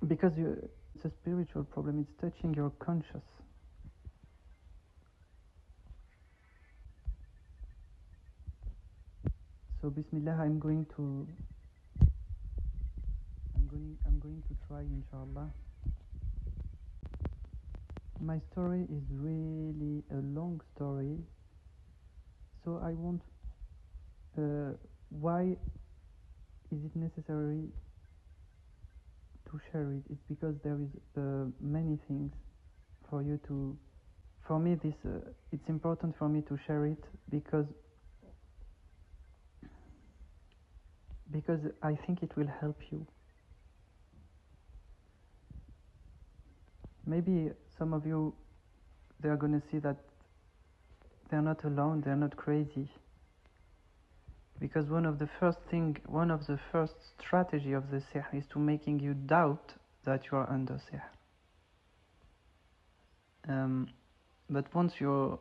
because it's a spiritual problem. It's touching your conscious. So Bismillah, I'm going to try, inshallah. My story is really a long story, so I won't. Why is it necessary to share it? It's because there is many things for you to. For me, it's important for me to share it because I think it will help you. Maybe some of you, they are going to see that they're not alone, they're not crazy. Because one of the first strategy of the Sihr is to making you doubt that you are under Sihr. But once you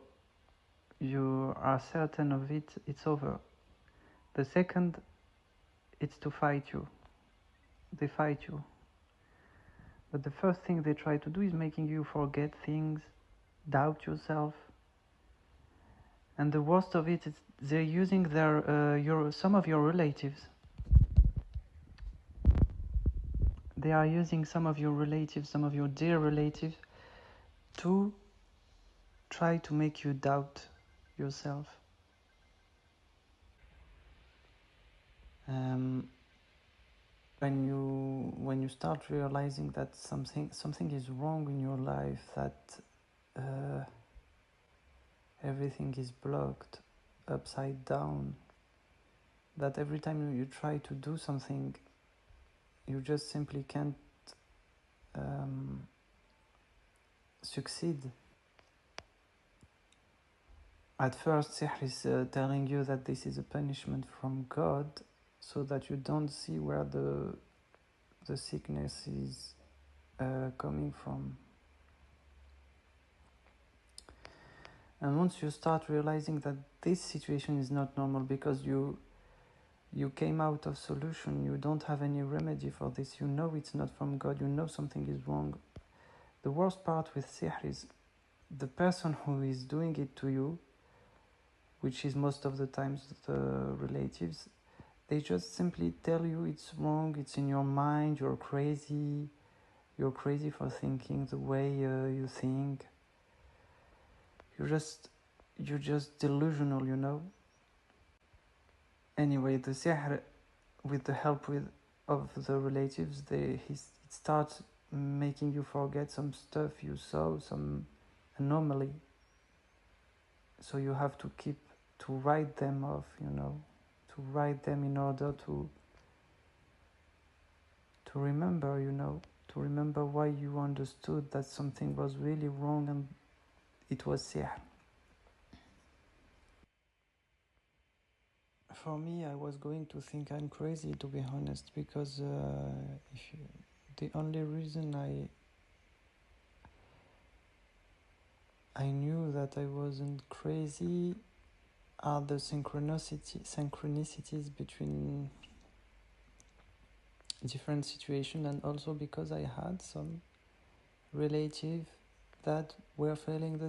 are certain of it, it's over. The second, it's to fight you. They fight you. But the first thing they try to do is making you forget things, doubt yourself. And the worst of it is they're using some of your relatives. They are using some of your relatives, some of your dear relatives, to try to make you doubt yourself. When you start realizing that something is wrong in your life, that everything is blocked, upside down, that every time you try to do something, you just simply can't succeed. At first, Sihr is telling you that this is a punishment from God, so that you don't see where the sickness is coming from. And once you start realizing that this situation is not normal because you came out of solution, you don't have any remedy for this, you know it's not from God, you know something is wrong. The worst part with Sihr is the person who is doing it to you, which is most of the times the relatives, they just simply tell you it's wrong, it's in your mind, you're crazy for thinking the way you think. You're just delusional, you know. Anyway, the Sihr, with the help of the relatives, it starts making you forget some stuff you saw, some anomaly. So you have to write them off, you know, to write them in order to remember, you know, to remember why you understood that something was really wrong and it was Sihr. For me, I was going to think I'm crazy, to be honest, because the only reason I knew that I wasn't crazy are the synchronicities between different situations, and also because I had some relatives that were feeling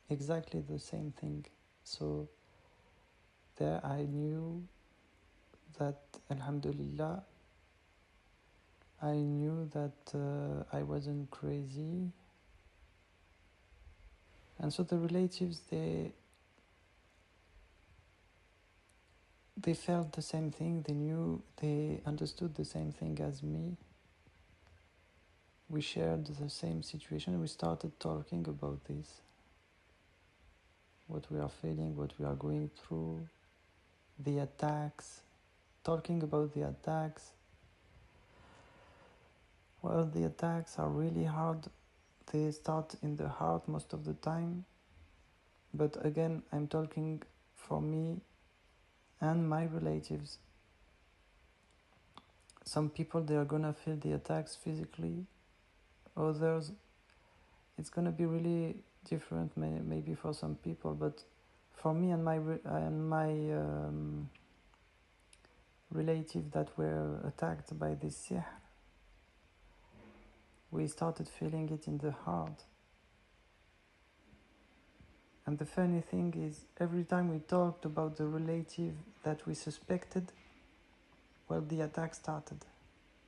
exactly the same thing. So there I knew that, alhamdulillah, I knew that I wasn't crazy. And so the relatives, they felt the same thing, they understood the same thing as me. We shared the same situation, we started talking about this. What we are feeling, what we are going through, the attacks, talking about the attacks. Well, the attacks are really hard. They start in the heart most of the time. But again, I'm talking for me and my relatives. Some people, they are gonna feel the attacks physically. Others, it's gonna be really different, maybe for some people. But for me and my relatives that were attacked by this Sihr, we started feeling it in the heart. And the funny thing is, every time we talked about the relative that we suspected, well, the attack started.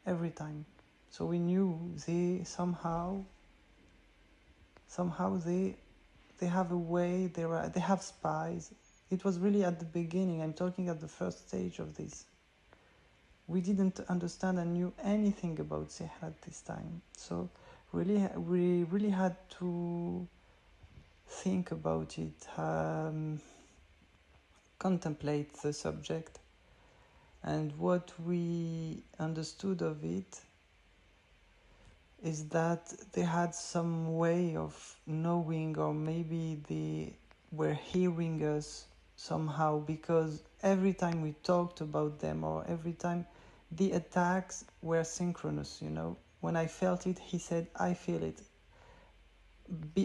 Every time. So we knew they somehow they have a way, they have spies. It was really at the beginning, I'm talking at the first stage of this. We didn't understand and knew anything about Sihr at this time. So really, we really had to think about it, contemplate the subject. And what we understood of it is that they had some way of knowing, or maybe they were hearing us somehow, because every time we talked about them, or every time the attacks were synchronous, you know. When I felt it, he said, I feel it.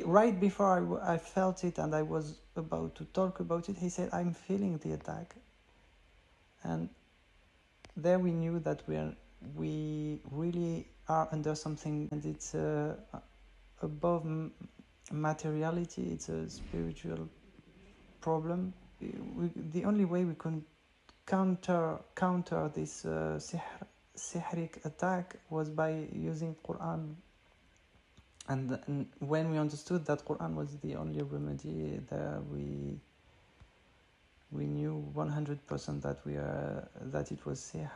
Right before I felt it and I was about to talk about it, he said, I'm feeling the attack. And there we knew that we really are under something, and it's above materiality. It's a spiritual problem. The only way we could counter this sihric attack was by using Quran. And when we understood that Quran was the only remedy, we knew 100% that it was sihr.